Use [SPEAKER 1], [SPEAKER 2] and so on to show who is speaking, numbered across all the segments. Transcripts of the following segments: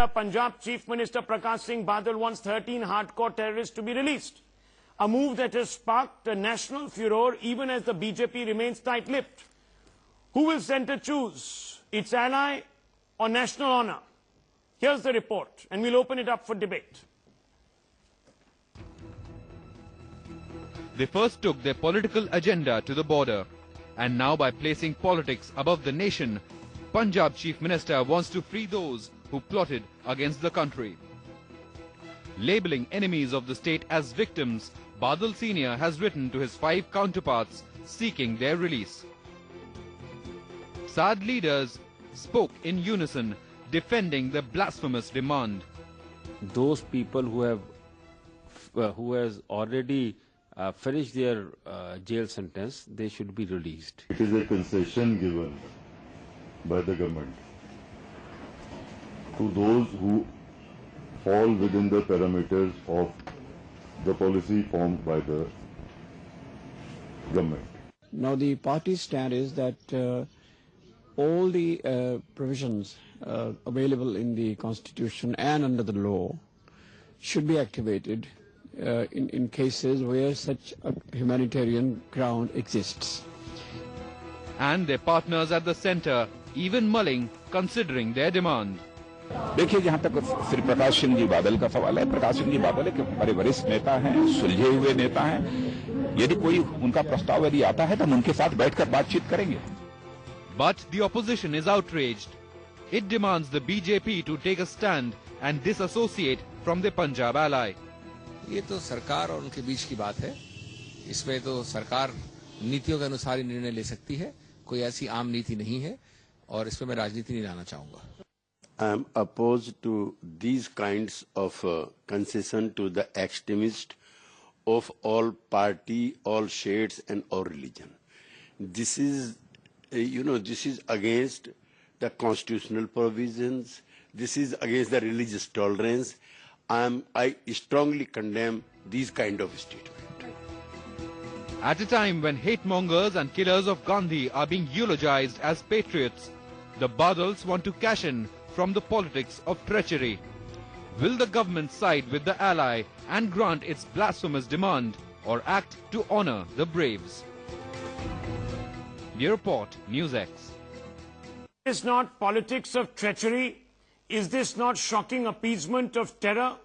[SPEAKER 1] Punjab Chief Minister Prakash Singh Badal wants 13 hardcore terrorists to be released. A move that has sparked a national furor even as the BJP remains tight-lipped. Who will centre choose? Its ally or national honour? Here's the report, and we'll open it up for debate.
[SPEAKER 2] They first took their political agenda to the border, and now by placing politics above the nation, Punjab Chief Minister wants to free those who plotted against the country. Labelling enemies of the state as victims, Badal Senior has written to his 5 counterparts seeking their release. Sad leaders spoke in unison, defending the blasphemous demand.
[SPEAKER 3] Those people who has already finished their jail sentence, they should be released.
[SPEAKER 4] It is a concession given by the government to those who fall within the parameters of the policy formed by the government.
[SPEAKER 5] Now the party's stand is that all the provisions available in the constitution and under the law should be activated in cases where such a humanitarian ground exists.
[SPEAKER 2] And their partners at the centre even mulling, considering their demand.
[SPEAKER 6] देखिए, जहाँ तक श्री प्रकाश सिंह जी बादल का सवाल है, प्रकाश सिंह जी बादल एक बड़े वरिष्ठ नेता हैं, सुलझे हुए नेता हैं। यदि कोई उनका प्रस्ताव यदि आता है तो हम उनके साथ बैठकर बातचीत करेंगे।
[SPEAKER 2] But the opposition is outraged. It demands the BJP to take a stand and disassociate from the Punjab ally.
[SPEAKER 7] ये तो सरकार और उनके बीच की बात है। इसमें तो सरकार नीतियों के अनुसार ही निर्णय ले सकती है। कोई ऐसी आम नीति नहीं है और इसमें मैं राजनीति नहीं लाना चाहूंगा।
[SPEAKER 8] I am opposed to these kinds of concession to the extremists of all party, all shades and all religion. This is, this is against the constitutional provisions. This is against the religious tolerance. I strongly condemn these kind of statements.
[SPEAKER 2] At a time when hate mongers and killers of Gandhi are being eulogized as patriots, the Badals want to cash in from the politics of treachery. Will the government side with the ally and grant its blasphemous demand, or act to honour the braves? Bureau Report, NewsX.
[SPEAKER 1] Is this not politics of treachery? Is this not shocking appeasement of terror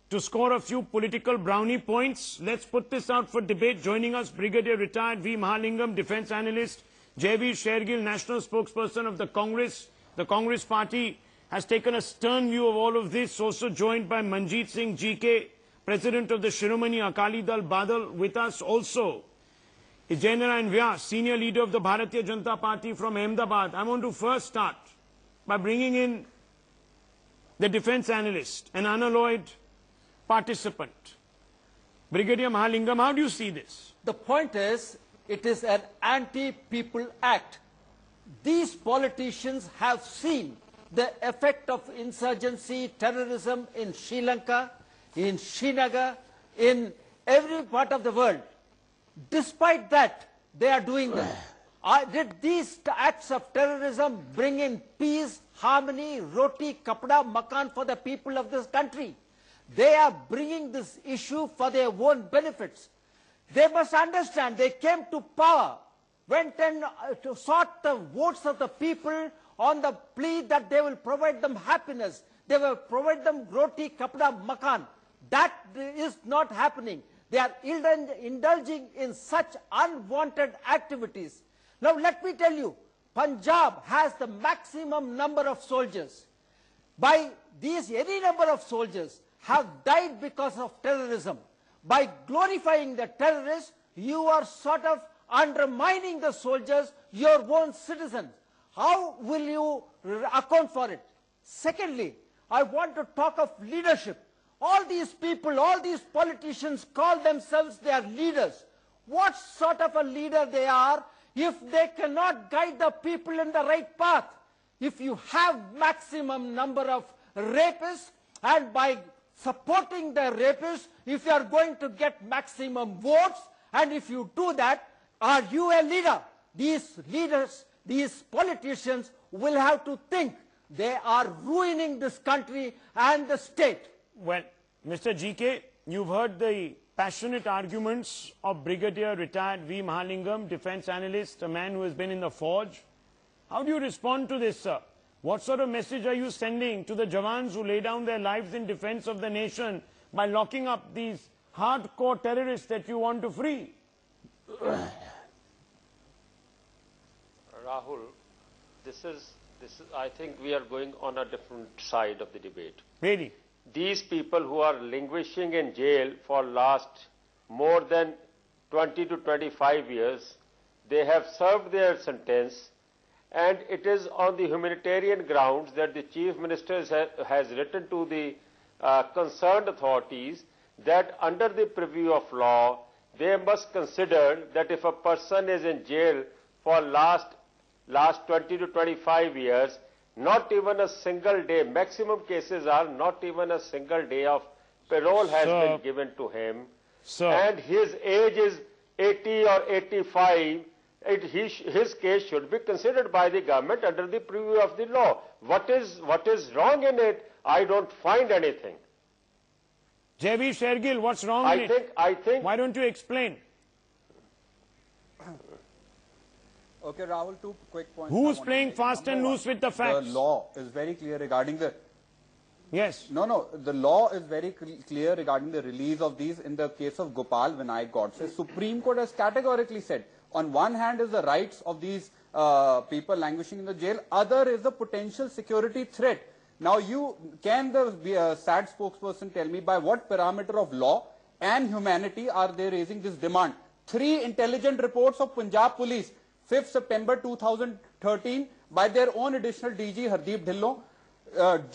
[SPEAKER 1] to score a few political brownie points? Let's put this out for debate. Joining us, Brigadier Retired V. Mahalingam, Defence Analyst, Jaiveer Shergill, National Spokesperson of the Congress. The Congress Party has taken a stern view of all of this, also joined by Manjeet Singh GK, President of the Shiromani Akali Dal Badal. With us also is Jainarayan Vyas, Senior Leader of the Bharatiya Janata Party from Ahmedabad. I want to first start by bringing in the Defence Analyst, an unalloyed participant. Brigadier Mahalingam, how do you see this?
[SPEAKER 9] The point is, it is an anti-people act. These politicians have seen the effect of insurgency, terrorism in Sri Lanka, in Srinagar, in every part of the world. Despite that, they are doing that. Did these acts of terrorism bring in peace, harmony, roti, kapda, makan for the people of this country? They are bringing this issue for their own benefits. They must understand they came to power, went and sought the votes of the people on the plea that they will provide them happiness. They will provide them roti, kapda, makan. That is not happening. They are indulging in such unwanted activities. Now let me tell you, Punjab has the maximum number of soldiers. By these, any number of soldiers have died because of terrorism. By glorifying the terrorists, you are sort of undermining the soldiers, your own citizens. How will you account for it? Secondly, I want to talk of leadership. All these people, all these politicians call themselves their leaders. What sort of a leader they are if they cannot guide the people in the right path? If you have maximum number of rapists, and by supporting the rapists, if you are going to get maximum votes, and if you do that, are you a leader? These leaders, these politicians will have to think They are ruining this country and the state.
[SPEAKER 1] Well, Mr. GK, you've heard the passionate arguments of Brigadier retired V. Mahalingam, defense analyst, a man who has been in the forge. How do you respond to this, sir? What sort of message are you sending to the Jawans who lay down their lives in defense of the nation by locking up these hardcore terrorists that you want to free?
[SPEAKER 10] Rahul, I think we are going on a different side of the debate.
[SPEAKER 1] Really?
[SPEAKER 10] These people who are languishing in jail for last more than 20 to 25 years, they have served their sentence, and it is on the humanitarian grounds that the Chief Minister has written to the concerned authorities that under the purview of law, they must consider that if a person is in jail for last 20 to 25 years, not even a single day, maximum cases are not even a single day of parole has been given to him, and his age is 80 or 85, his case should be considered by the government under the purview of the law. What is wrong in it? I don't find anything.
[SPEAKER 1] J.V. Shergill, what's wrong in it?
[SPEAKER 10] I think.
[SPEAKER 1] Why don't you explain?
[SPEAKER 11] Okay, Rahul, 2 quick points.
[SPEAKER 1] Who's playing fast and loose with the facts?
[SPEAKER 11] The law is very clear regarding the...
[SPEAKER 1] Yes.
[SPEAKER 11] No, the law is very clear regarding the release of these. In the case of Gopal Vinayak Godse, Supreme Court has categorically said, on one hand is the rights of these people languishing in the jail, other is the potential security threat. Now, can the SAD spokesperson tell me by what parameter of law and humanity are they raising this demand? 3 intelligent reports of Punjab Police, 5th September 2013, by their own additional DG Hardeep Dhillon, 2nd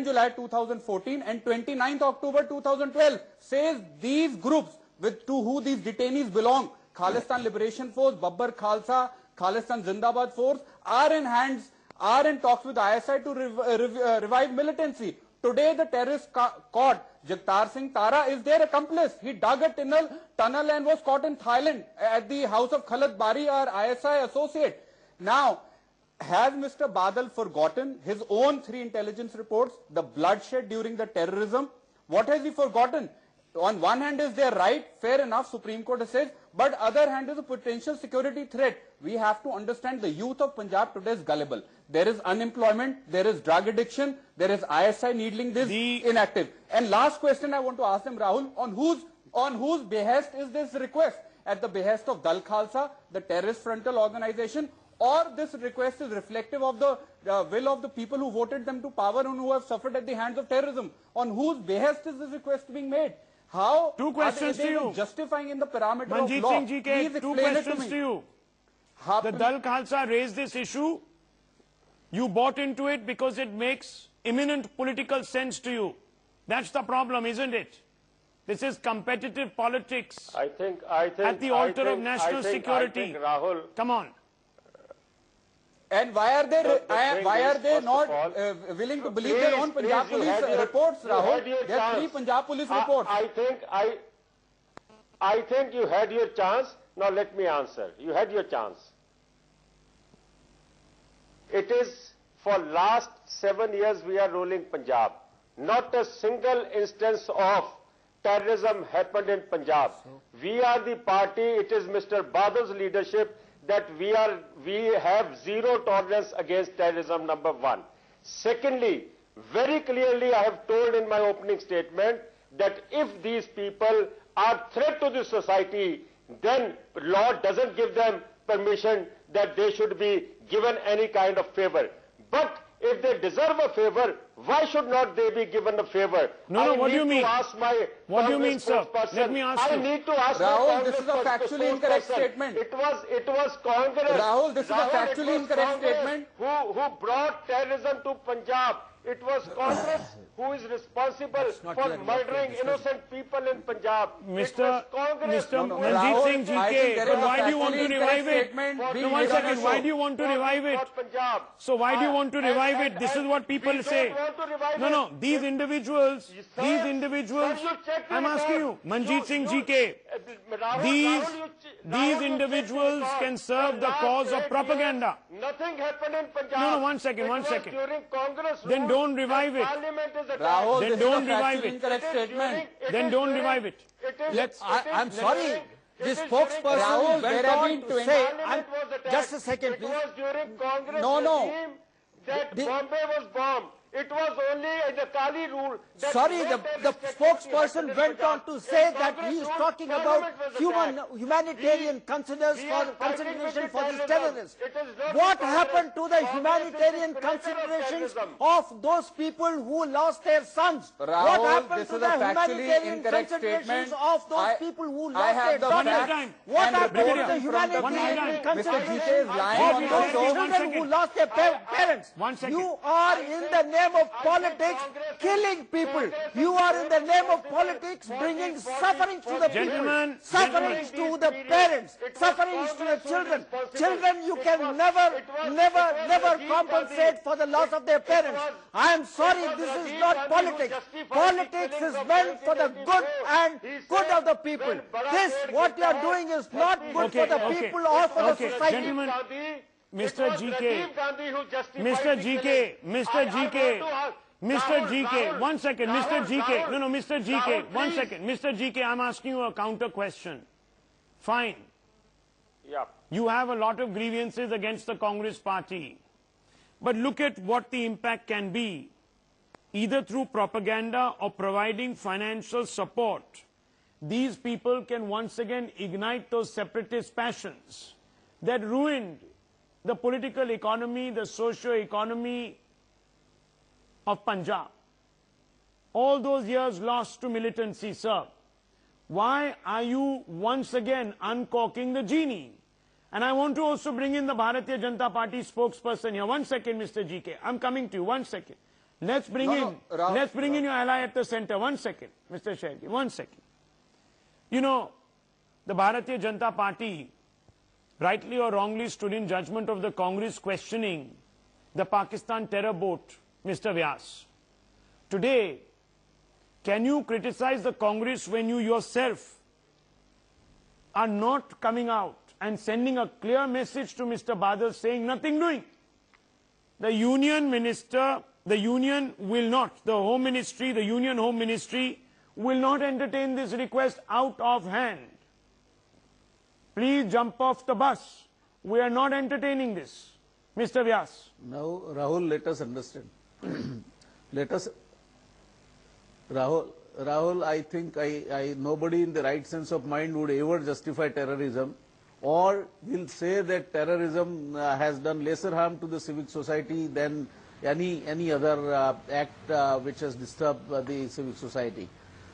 [SPEAKER 11] July 2014 and 29th October 2012, says these groups to who these detainees belong, Khalistan Liberation Force, Babbar Khalsa, Khalistan Zindabad Force, are in talks with ISI to revive militancy. Today, the terrorist caught, Jagtar Singh Tara, is their accomplice. He dug a tunnel and was caught in Thailand at the house of Khalid Bari, our ISI associate. Now, has Mr. Badal forgotten his own 3 intelligence reports, the bloodshed during the terrorism? What has he forgotten? On one hand is their right, fair enough, Supreme Court has said, but other hand is a potential security threat. We have to understand the youth of Punjab today is gullible. There is unemployment, there is drug addiction, there is ISI needling this inactive. And last question I want to ask them, Rahul, on whose behest is this request? At the behest of Dal Khalsa, the terrorist frontal organization, or this request is reflective of the will of the people who voted them to power and who have suffered at the hands of terrorism? On whose behest is this request being made? How
[SPEAKER 1] 2 questions
[SPEAKER 11] are they
[SPEAKER 1] to you.
[SPEAKER 11] Justifying in the parameter
[SPEAKER 1] Manjeet
[SPEAKER 11] of law?
[SPEAKER 1] Singh GK, 2 questions to you. The Dal Khalsa raised this issue. You bought into it because it makes imminent political sense to you. That's the problem, isn't it? This is competitive politics.
[SPEAKER 10] I think
[SPEAKER 1] at the altar of national security.
[SPEAKER 10] Rahul,
[SPEAKER 1] come on.
[SPEAKER 11] And why are they not willing to believe their own Punjab Police reports, Rahul? There are 3 Punjab Police reports.
[SPEAKER 10] I think you had your chance. Now let me answer. You had your chance. It is for last 7 years we are ruling Punjab. Not a single instance of terrorism happened in Punjab. We are the party, it is Mr. Badal's leadership that we have zero tolerance against terrorism, number 1. Secondly, very clearly I have told in my opening statement that if these people are threat to the society, then law doesn't give them permission that they should be given any kind of favor. But if they deserve a favor, why should not they be given a favor?
[SPEAKER 1] No, what do you mean?
[SPEAKER 10] What
[SPEAKER 1] do you mean, sir? Let me ask you.
[SPEAKER 10] I need to ask
[SPEAKER 11] Rahul, this is a factually incorrect statement.
[SPEAKER 10] It was Congress.
[SPEAKER 11] Rahul, this is a factually incorrect statement.
[SPEAKER 10] Who brought terrorism to Punjab. It was Congress who is responsible for murdering innocent people in Punjab.
[SPEAKER 1] Mr.
[SPEAKER 10] Congress.
[SPEAKER 1] Manjeet Singh GK, but why do you want to revive it? No, 1 second. Why do you want to revive it? So why do you want to revive it? This is what people say. No. These individuals, I'm asking you, Manjeet Singh GK, these individuals can serve the cause of propaganda.
[SPEAKER 10] Nothing happened in Punjab.
[SPEAKER 1] No, 1 second.
[SPEAKER 10] During Congress
[SPEAKER 1] Then don't revive it.
[SPEAKER 11] Rahul,
[SPEAKER 1] Then
[SPEAKER 11] this
[SPEAKER 1] don't
[SPEAKER 11] is a
[SPEAKER 1] revive
[SPEAKER 11] factually
[SPEAKER 1] it.
[SPEAKER 11] incorrect statement.
[SPEAKER 1] Then don't revive it.
[SPEAKER 9] I'm sorry. This spokesperson
[SPEAKER 11] Rahul,
[SPEAKER 9] went
[SPEAKER 11] there have
[SPEAKER 9] on
[SPEAKER 11] been
[SPEAKER 9] to
[SPEAKER 11] 20
[SPEAKER 9] say, just a second,
[SPEAKER 10] It
[SPEAKER 9] please.
[SPEAKER 10] was during Congress
[SPEAKER 9] No.
[SPEAKER 10] regime that Bombay was bombed. It was only the Kali rule. That
[SPEAKER 9] Sorry,
[SPEAKER 10] let
[SPEAKER 9] the spokesperson went on to say that he is
[SPEAKER 10] Congress
[SPEAKER 9] talking about
[SPEAKER 10] Parliament was
[SPEAKER 9] humanitarian consideration for these terrorists. What happened to the humanitarian considerations of those people who lost their sons? What
[SPEAKER 11] Rahul,
[SPEAKER 9] happened
[SPEAKER 11] this
[SPEAKER 9] to
[SPEAKER 11] is
[SPEAKER 9] the
[SPEAKER 11] a factually
[SPEAKER 9] humanitarian
[SPEAKER 11] incorrect
[SPEAKER 9] considerations
[SPEAKER 11] statement.
[SPEAKER 9] of those people who
[SPEAKER 11] I
[SPEAKER 9] lost
[SPEAKER 11] have
[SPEAKER 9] their
[SPEAKER 11] the
[SPEAKER 9] daughters?
[SPEAKER 11] facts
[SPEAKER 9] What
[SPEAKER 11] and
[SPEAKER 9] happened to
[SPEAKER 11] reports
[SPEAKER 9] the
[SPEAKER 11] from the
[SPEAKER 9] humanitarian
[SPEAKER 11] Mr. GK
[SPEAKER 9] considerations
[SPEAKER 11] is lying
[SPEAKER 9] of
[SPEAKER 11] on
[SPEAKER 9] those
[SPEAKER 11] this show.
[SPEAKER 9] children who lost their parents?
[SPEAKER 1] 1 second.
[SPEAKER 9] You are in the name of politics killing people. You are in the name of politics bringing suffering to the people, sufferings to the parents, sufferings to the children. Children, you can never compensate for the loss of their parents. I am sorry, this is not politics. Politics is meant for the good and good of the people. This, what you are doing is not good for the people or for the society.
[SPEAKER 1] Gentlemen, Mr. GK, 1 second, Mr. GK, Mr. GK, 1 second, Mr. GK, I'm asking you a counter question. Fine.
[SPEAKER 10] Yeah.
[SPEAKER 1] You have a lot of grievances against the Congress party. But look at what the impact can be, either through propaganda or providing financial support. These people can once again ignite those separatist passions that ruined the political economy, the socio-economy of Punjab. All those years lost to militancy, sir. Why are you once again uncorking the genie? And I want to also bring in the Bharatiya Janata Party spokesperson here. 1 second, Mr. GK. I'm coming to you. 1 second. Let's bring in your ally at the center. 1 second, Mr. Shetty. 1 second. You know, the Bharatiya Janata Party, rightly or wrongly, stood in judgment of the Congress questioning the Pakistan terror boat, Mr. Vyas. Today, can you criticize the Congress when you yourself are not coming out and sending a clear message to Mr. Badal saying nothing doing? The union minister, the union will not, the Home Ministry, the Union Home Ministry will not entertain this request out of hand. Please jump off the bus. We are not entertaining this. Mr. Vyas.
[SPEAKER 12] Now, Rahul, let us understand. Rahul, I think nobody in the right sense of mind would ever justify terrorism or will say that terrorism has done lesser harm to the civic society than any other act which has disturbed the civic society.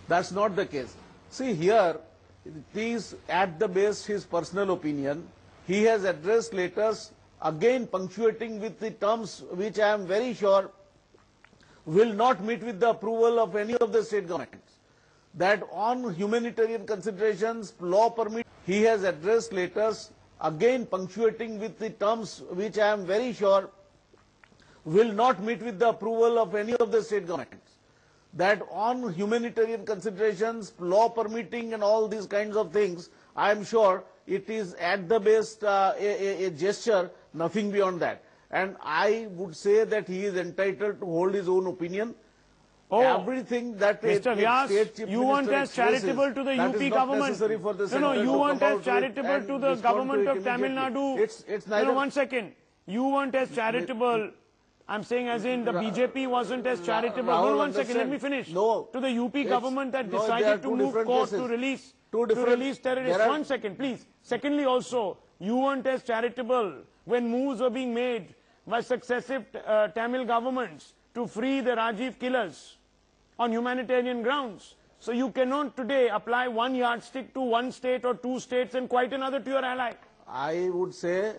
[SPEAKER 12] That's not the case. See here, it is at the base his personal opinion. He has addressed letters again punctuating with the terms which I am very sure will not meet with the approval of any of the state governments. That on humanitarian considerations, law permit. He has addressed letters again punctuating with the terms which I am very sure will not meet with the approval of any of the state governments. That on humanitarian considerations, law permitting and all these kinds of things, I am sure it is at the best a gesture, nothing beyond that. And I would say that he is entitled to hold his own opinion. Everything that
[SPEAKER 1] Mr. Vyas, you weren't as charitable to the UP government. You weren't as charitable to the government of Tamil Nadu.
[SPEAKER 12] It's neither.
[SPEAKER 1] 1 second. You weren't as charitable. I'm saying as in the BJP wasn't as charitable.
[SPEAKER 12] Rahul,
[SPEAKER 1] No, 1 second, let me finish.
[SPEAKER 12] No.
[SPEAKER 1] To the UP government that
[SPEAKER 12] no,
[SPEAKER 1] decided to
[SPEAKER 12] two
[SPEAKER 1] move
[SPEAKER 12] different
[SPEAKER 1] court
[SPEAKER 12] cases.
[SPEAKER 1] to release
[SPEAKER 12] Two
[SPEAKER 1] terrorists. 1 second, please. Secondly also, you weren't as charitable when moves were being made by successive Tamil governments to free the Rajiv killers on humanitarian grounds. So you cannot today apply one yardstick to one state or two states and quite another to your ally.
[SPEAKER 12] I would say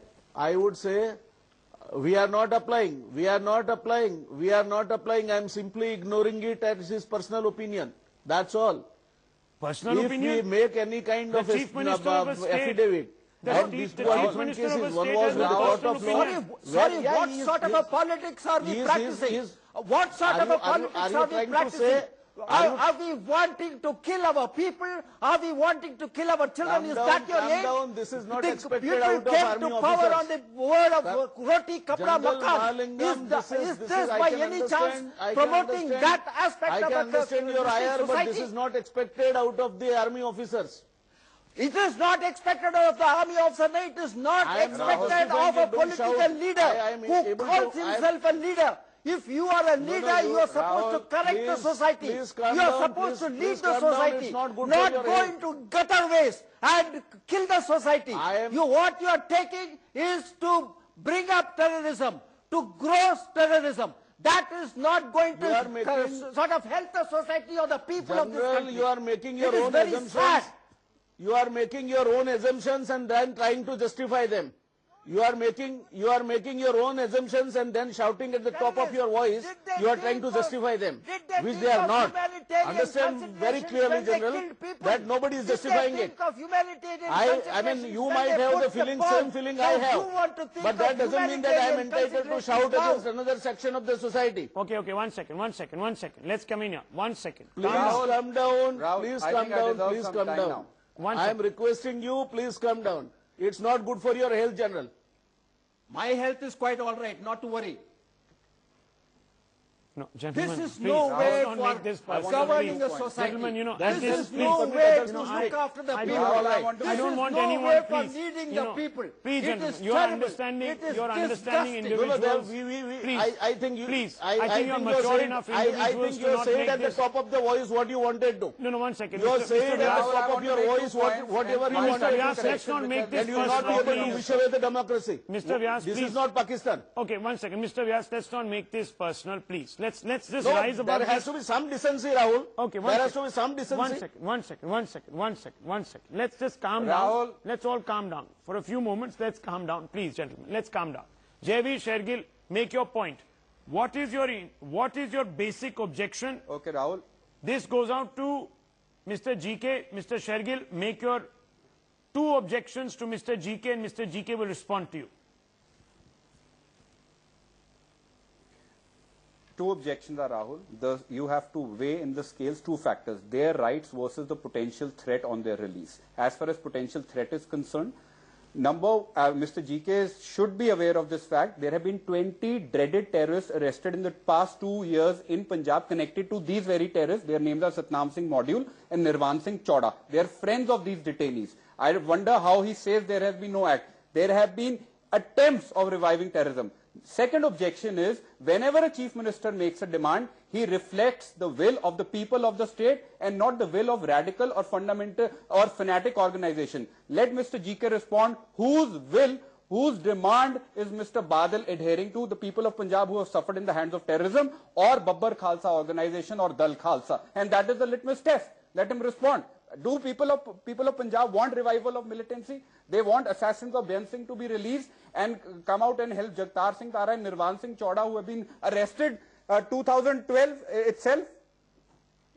[SPEAKER 12] We are not applying. We are not applying. We are not applying. I am simply ignoring it as his personal opinion. That's all.
[SPEAKER 1] Personal opinion?
[SPEAKER 12] If we make any kind
[SPEAKER 1] The
[SPEAKER 12] of
[SPEAKER 1] Chief Minister of a state-
[SPEAKER 12] affidavit, and these two appointment
[SPEAKER 1] Minister of a
[SPEAKER 12] cases, one
[SPEAKER 1] state
[SPEAKER 12] was
[SPEAKER 1] has
[SPEAKER 12] with the
[SPEAKER 1] a
[SPEAKER 12] court
[SPEAKER 1] personal
[SPEAKER 12] of law.
[SPEAKER 1] opinion.
[SPEAKER 9] Sorry,
[SPEAKER 12] Yeah,
[SPEAKER 9] what
[SPEAKER 12] he is-
[SPEAKER 9] sort of
[SPEAKER 12] he
[SPEAKER 9] a
[SPEAKER 12] is-
[SPEAKER 9] politics are we
[SPEAKER 12] he is-
[SPEAKER 9] practicing?
[SPEAKER 12] he is-
[SPEAKER 9] What sort
[SPEAKER 12] Are
[SPEAKER 9] of
[SPEAKER 12] you-
[SPEAKER 9] a
[SPEAKER 12] are you-
[SPEAKER 9] politics
[SPEAKER 12] are you
[SPEAKER 9] are we
[SPEAKER 12] trying to
[SPEAKER 9] practicing?
[SPEAKER 12] say- are you-
[SPEAKER 9] Are we wanting to kill our people? Are we wanting to kill our children?
[SPEAKER 12] Calm
[SPEAKER 9] Is
[SPEAKER 12] down,
[SPEAKER 9] that your
[SPEAKER 12] calm
[SPEAKER 9] aim?
[SPEAKER 12] down. This is not
[SPEAKER 9] The
[SPEAKER 12] expected
[SPEAKER 9] people
[SPEAKER 12] out of
[SPEAKER 9] came
[SPEAKER 12] army
[SPEAKER 9] to power
[SPEAKER 12] officers.
[SPEAKER 9] on the word of roti, kapra,
[SPEAKER 12] General
[SPEAKER 9] makan.
[SPEAKER 12] Mahalingam,
[SPEAKER 9] Is this
[SPEAKER 12] I
[SPEAKER 9] by
[SPEAKER 12] can
[SPEAKER 9] any chance
[SPEAKER 12] understand- I can
[SPEAKER 9] promoting
[SPEAKER 12] understand-
[SPEAKER 9] that aspect
[SPEAKER 12] I
[SPEAKER 9] of
[SPEAKER 12] can
[SPEAKER 9] a
[SPEAKER 12] understand your ire, but
[SPEAKER 9] society?
[SPEAKER 12] this is not expected out of the army officers.
[SPEAKER 9] It is not expected of the army officer. No, it is not
[SPEAKER 12] I am not
[SPEAKER 9] expected
[SPEAKER 12] justifying
[SPEAKER 9] of a
[SPEAKER 12] it. Don't
[SPEAKER 9] political
[SPEAKER 12] shout.
[SPEAKER 9] leader
[SPEAKER 12] I am
[SPEAKER 9] who
[SPEAKER 12] able
[SPEAKER 9] calls
[SPEAKER 12] to- I am-
[SPEAKER 9] himself a leader. If you are a leader, you are supposed to
[SPEAKER 12] Rahul,
[SPEAKER 9] correct the
[SPEAKER 12] please-
[SPEAKER 9] society.
[SPEAKER 12] please calm
[SPEAKER 9] You are
[SPEAKER 12] down,
[SPEAKER 9] supposed to
[SPEAKER 12] please-
[SPEAKER 9] lead
[SPEAKER 12] please
[SPEAKER 9] the
[SPEAKER 12] calm down.
[SPEAKER 9] society,
[SPEAKER 12] It's not good for
[SPEAKER 9] not
[SPEAKER 12] your
[SPEAKER 9] go
[SPEAKER 12] health.
[SPEAKER 9] into gutter ways and kill the society. What you are taking is to bring up terrorism, to grow terrorism. That is not going
[SPEAKER 12] You are
[SPEAKER 9] to
[SPEAKER 12] making-
[SPEAKER 9] sort of help the society or the people of this
[SPEAKER 12] General,
[SPEAKER 9] country.
[SPEAKER 12] you are making your
[SPEAKER 9] It is
[SPEAKER 12] own
[SPEAKER 9] very
[SPEAKER 12] assumptions.
[SPEAKER 9] sad.
[SPEAKER 12] You are making your own assumptions and then trying to justify them. You are making your own assumptions and then shouting at the top of your voice. You are trying to justify them, which they are not. Understand very clearly, General, that nobody is justifying it. I mean, you might have the feeling, same feeling I have, but that doesn't mean that I am entitled to shout against another section of the society.
[SPEAKER 1] Okay, one second. Let's come in here. 1 second.
[SPEAKER 12] Please come down.
[SPEAKER 11] Rahul,
[SPEAKER 12] Please
[SPEAKER 11] I
[SPEAKER 12] come
[SPEAKER 11] think I
[SPEAKER 12] down.
[SPEAKER 11] deserve
[SPEAKER 12] Please
[SPEAKER 11] some
[SPEAKER 12] come
[SPEAKER 11] time
[SPEAKER 12] down.
[SPEAKER 11] now.
[SPEAKER 12] I am requesting you, please come down. It's not good for your health, General.
[SPEAKER 9] My health is quite all right, not to worry.
[SPEAKER 1] No, gentlemen,
[SPEAKER 9] This is
[SPEAKER 1] please,
[SPEAKER 9] no way
[SPEAKER 1] don't
[SPEAKER 9] for
[SPEAKER 1] make this personal,
[SPEAKER 9] governing
[SPEAKER 1] please.
[SPEAKER 9] a society.
[SPEAKER 1] Gentlemen, you know,
[SPEAKER 9] This
[SPEAKER 1] at this
[SPEAKER 9] is no
[SPEAKER 1] please,
[SPEAKER 9] way
[SPEAKER 1] you
[SPEAKER 9] to
[SPEAKER 1] know,
[SPEAKER 9] look after the
[SPEAKER 1] I
[SPEAKER 9] people.
[SPEAKER 1] don't,
[SPEAKER 9] This
[SPEAKER 1] I don't
[SPEAKER 9] is
[SPEAKER 1] want
[SPEAKER 9] no
[SPEAKER 1] anyone,
[SPEAKER 9] way for
[SPEAKER 1] please,
[SPEAKER 9] leading
[SPEAKER 1] you
[SPEAKER 9] the
[SPEAKER 1] know,
[SPEAKER 9] people.
[SPEAKER 1] please,
[SPEAKER 9] It
[SPEAKER 1] gentlemen,
[SPEAKER 9] is
[SPEAKER 1] you're
[SPEAKER 9] terrible.
[SPEAKER 1] understanding,
[SPEAKER 9] It is
[SPEAKER 1] you're understanding
[SPEAKER 9] disgusting.
[SPEAKER 1] individuals.
[SPEAKER 12] I think you,
[SPEAKER 1] please,
[SPEAKER 12] I
[SPEAKER 1] think you're
[SPEAKER 12] think
[SPEAKER 1] mature enough
[SPEAKER 12] I
[SPEAKER 1] individuals
[SPEAKER 12] think
[SPEAKER 1] to
[SPEAKER 12] you
[SPEAKER 1] not
[SPEAKER 12] said
[SPEAKER 1] make
[SPEAKER 12] at the
[SPEAKER 1] this.
[SPEAKER 12] top of the voice what you wanted to.
[SPEAKER 1] No, 1 second.
[SPEAKER 12] You said at the
[SPEAKER 1] Vyas,
[SPEAKER 12] top of your voice whatever you
[SPEAKER 1] Mr.
[SPEAKER 12] wanted
[SPEAKER 1] Vyas,
[SPEAKER 12] to
[SPEAKER 1] let's
[SPEAKER 12] say.
[SPEAKER 1] not make this
[SPEAKER 12] And you will not be
[SPEAKER 1] personal,
[SPEAKER 12] able to
[SPEAKER 1] please.
[SPEAKER 12] wish away the democracy.
[SPEAKER 1] Mr. Vyas,
[SPEAKER 12] This
[SPEAKER 1] please.
[SPEAKER 12] is not Pakistan.
[SPEAKER 1] Okay, 1 second. Mr. Vyas, let's not make this personal, please. Let's just
[SPEAKER 12] No,
[SPEAKER 1] rise above
[SPEAKER 12] there has
[SPEAKER 1] this.
[SPEAKER 12] to be some decency, Rahul.
[SPEAKER 1] Okay,
[SPEAKER 12] there has to be some decency.
[SPEAKER 1] 1 second. Let's just calm
[SPEAKER 11] Rahul.
[SPEAKER 1] down. Let's all calm down. For a few moments, let's calm down. Please, gentlemen, let's calm down. Jaiveer Shergill, make your point. What is your basic objection?
[SPEAKER 11] Okay, Rahul.
[SPEAKER 1] This goes out to Mr. GK. Mr. Shergill, make your 2 objections to Mr. GK and Mr. GK will respond to you.
[SPEAKER 13] 2 objections are, Rahul. You have to weigh in the scales 2 factors, their rights versus the potential threat on their release. As far as potential threat is concerned, Mr. GK should be aware of this fact. There have been 20 dreaded terrorists arrested in the past 2 years in Punjab connected to these very terrorists. Their names are Satnam Singh Module and Nirvan Singh Chauda. They are friends of these detainees. I wonder how he says there has been no act. There have been attempts of reviving terrorism. Second objection is, whenever a chief minister makes a demand, he reflects the will of the people of the state and not the will of radical or fundamental or fanatic organization. Let Mr. GK respond whose will, whose demand is Mr. Badal adhering to, the people of Punjab who have suffered in the hands of terrorism or Babbar Khalsa organization or Dal Khalsa. And that is the litmus test. Let him respond. Do people of Punjab want revival of militancy? They want assassins of Byan Singh to be released and come out and help Jagtar Singh Tara and Nirvan Singh Chauda, who have been arrested 2012 itself.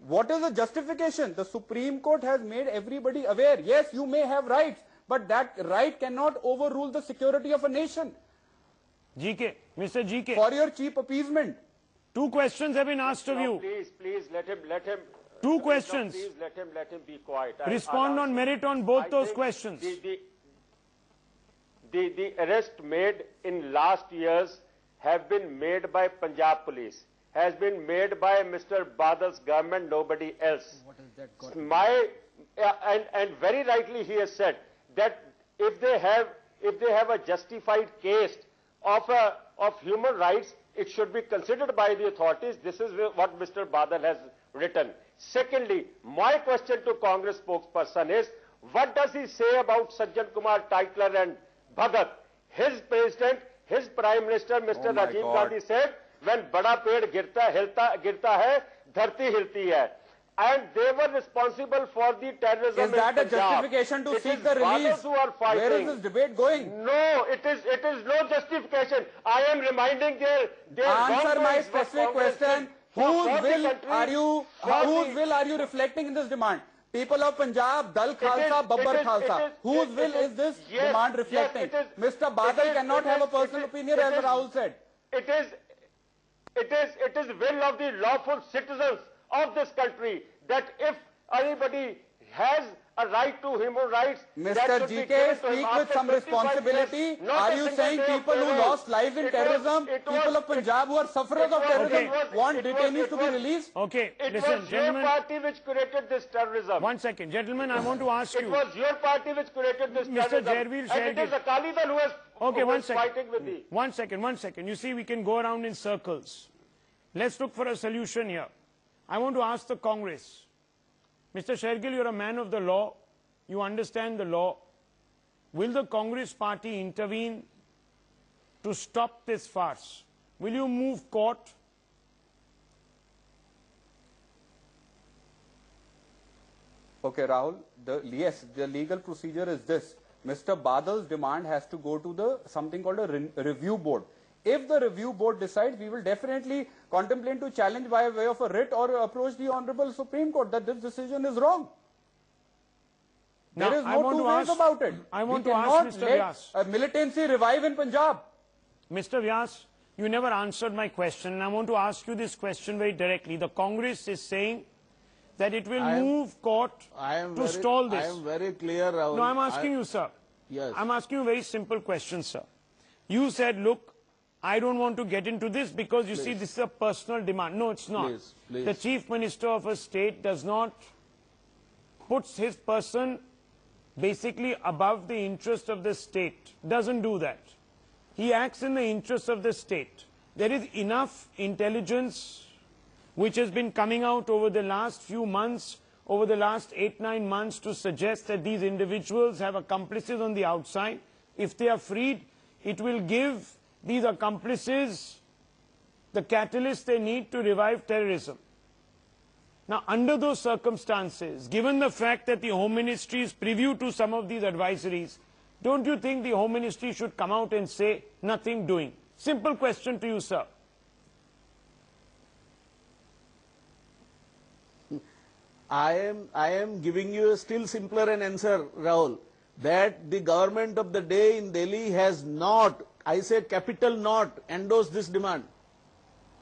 [SPEAKER 13] What is the justification? The Supreme Court has made everybody aware. Yes, you may have rights, but that right cannot overrule the security of a nation.
[SPEAKER 1] GK, Mr. GK.
[SPEAKER 13] For your cheap appeasement.
[SPEAKER 1] 2 questions have been asked of you.
[SPEAKER 10] Please let him.
[SPEAKER 1] 2 questions.
[SPEAKER 10] Please let him be quiet.
[SPEAKER 1] Respond on merit on both those
[SPEAKER 10] think
[SPEAKER 1] questions.
[SPEAKER 10] The arrest made in last years have been made by Punjab police, has been made by Mr. Badal's government, nobody else.
[SPEAKER 9] What has that got?
[SPEAKER 10] And very rightly he has said that if they have a justified case of human rights, it should be considered by the authorities. This is what Mr. Badal has written. Secondly, my question to Congress spokesperson is, what does he say about Sajjan Kumar Titler and Bhagat? His president, his prime minister, Mr. Rajiv Gandhi said, when bada ped girta hai, dharti hilti hai. and they were responsible for the terrorism.
[SPEAKER 11] Is that
[SPEAKER 10] in
[SPEAKER 11] a
[SPEAKER 10] Punjab.
[SPEAKER 11] justification to
[SPEAKER 10] It
[SPEAKER 11] seek
[SPEAKER 10] is
[SPEAKER 11] the release?
[SPEAKER 10] others who are fighting.
[SPEAKER 11] Where is this debate going?
[SPEAKER 10] No, it is no justification. I am reminding their
[SPEAKER 11] Answer my
[SPEAKER 10] wrongdoings, what
[SPEAKER 11] specific
[SPEAKER 10] Congress
[SPEAKER 11] question.
[SPEAKER 10] did for
[SPEAKER 11] Whose
[SPEAKER 10] the
[SPEAKER 11] will
[SPEAKER 10] country,
[SPEAKER 11] are you?
[SPEAKER 10] for
[SPEAKER 11] Whose
[SPEAKER 10] the-
[SPEAKER 11] will are you reflecting in this demand? People of Punjab, Dal Khalsa, Babbar Khalsa. Whose will is this demand reflecting? Mr. Badal cannot have a personal opinion, as Rahul said.
[SPEAKER 10] It is will of the lawful citizens of this country that if anybody has a right to human rights, that
[SPEAKER 11] Mr.
[SPEAKER 10] should be
[SPEAKER 11] GK,
[SPEAKER 10] given to him
[SPEAKER 11] speak with
[SPEAKER 10] after
[SPEAKER 11] some
[SPEAKER 10] 55
[SPEAKER 11] responsibility.
[SPEAKER 10] years, not
[SPEAKER 11] Are
[SPEAKER 10] a
[SPEAKER 11] you
[SPEAKER 10] single
[SPEAKER 11] saying
[SPEAKER 10] day of
[SPEAKER 11] people who
[SPEAKER 10] parole.
[SPEAKER 11] lost lives in
[SPEAKER 10] It was-
[SPEAKER 11] terrorism,
[SPEAKER 10] it was-
[SPEAKER 11] people of Punjab who are sufferers of terrorism, want detainees to be released?
[SPEAKER 1] Okay,
[SPEAKER 10] It
[SPEAKER 1] listen,
[SPEAKER 10] was your
[SPEAKER 1] gentlemen.
[SPEAKER 10] party which created this terrorism.
[SPEAKER 1] One second, gentlemen, I want to ask
[SPEAKER 10] It
[SPEAKER 1] you.
[SPEAKER 10] was your party which created this
[SPEAKER 1] Mr.
[SPEAKER 10] terrorism.
[SPEAKER 1] Jairveer
[SPEAKER 10] And it is
[SPEAKER 1] Shergill.
[SPEAKER 10] Akali Dal who is
[SPEAKER 1] Okay, one second.
[SPEAKER 10] fighting with the...
[SPEAKER 1] One second. You see, we can go around in circles. Let's look for a solution here. I want to ask the Congress. Mr. Shergill, you're a man of the law. You understand the law. Will the Congress party intervene to stop this farce? Will you move court?
[SPEAKER 13] Okay, Rahul, yes, the legal procedure is this. Mr. Badal's demand has to go to the something called a review board. If the review board decides, we will definitely contemplate to challenge by way of a writ or approach the Honorable Supreme Court that this decision is wrong.
[SPEAKER 1] Now,
[SPEAKER 13] There is
[SPEAKER 1] I
[SPEAKER 13] no
[SPEAKER 1] want
[SPEAKER 13] two
[SPEAKER 1] to
[SPEAKER 13] ways
[SPEAKER 1] ask-
[SPEAKER 13] about it.
[SPEAKER 1] I want
[SPEAKER 13] We
[SPEAKER 1] to ask
[SPEAKER 13] cannot
[SPEAKER 1] Mr.
[SPEAKER 13] let
[SPEAKER 1] Vyas.
[SPEAKER 13] a militancy revive in Punjab.
[SPEAKER 1] Mr. Vyas, you never answered my question, and I want to ask you this question very directly. The Congress is saying that it will move court to stall this.
[SPEAKER 12] I am very clear, Rahul.
[SPEAKER 1] No, I'm asking you, sir.
[SPEAKER 12] Yes.
[SPEAKER 1] I'm asking you a very simple question, sir. You said, look, I don't want to get into this because you see this is a personal demand. No, it's not.
[SPEAKER 12] Please.
[SPEAKER 1] The Chief Minister of a state does not put his person basically above the interest of the state. Doesn't do that. He acts in the interest of the state. There is enough intelligence which has been coming out over the last few months, over the last 8-9 months, to suggest that these individuals have accomplices on the outside. If they are freed, it will give these accomplices the catalyst they need to revive terrorism. Now, under those circumstances, given the fact that the Home Ministry is privy to some of these advisories, don't you think the Home Ministry should come out and say, nothing doing? Simple question to you, sir.
[SPEAKER 12] I am giving you a still simpler an answer, Rahul, that the government of the day in Delhi has not, I say capital not, endorsed this demand.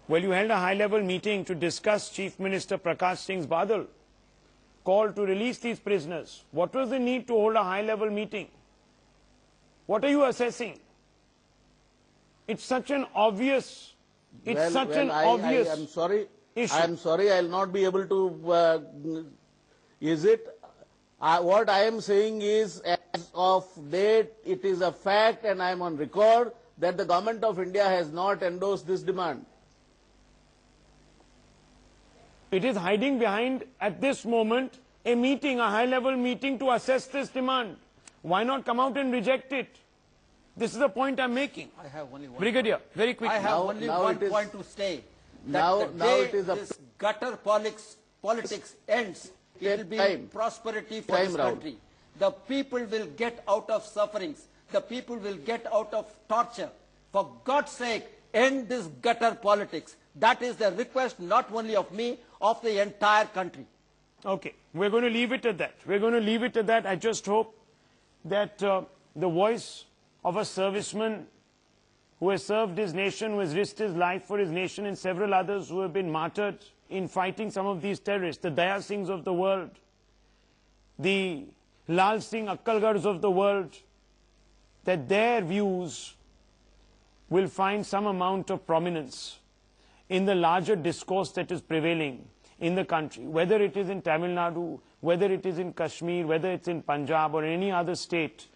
[SPEAKER 1] Well, you held a high-level meeting to discuss Chief Minister Prakash Singh's Badal call to release these prisoners. What was the need to hold a high-level meeting? What are you assessing? It's such an obvious, obvious.
[SPEAKER 12] I'm sorry.
[SPEAKER 1] issue.
[SPEAKER 12] I am sorry, I will not be able to. Is it? What I am saying is, as of date, it is a fact, and I am on record that the government of India has not endorsed this demand.
[SPEAKER 1] It is hiding behind, at this moment, a meeting, a high-level meeting to assess this demand. Why not come out and reject it? This is the point I'm making.
[SPEAKER 9] I have only one
[SPEAKER 1] Brigadier,
[SPEAKER 9] point.
[SPEAKER 1] very quickly.
[SPEAKER 9] I have only one point to say. That the day this gutter politics ends, it will be prosperity for this country. The people will get out of sufferings. The people will get out of torture. For God's sake, end this gutter politics. That is the request not only of me, of the entire country.
[SPEAKER 1] Okay, we're going to leave it at that. We're going to leave it at that. I just hope that the voice of a serviceman who has served his nation, who has risked his life for his nation, and several others who have been martyred in fighting some of these terrorists, the Daya Singhs of the world, the Lal Singh Akkalgarhs of the world, that their views will find some amount of prominence in the larger discourse that is prevailing in the country, whether it is in Tamil Nadu, whether it is in Kashmir, whether it's in Punjab or any other state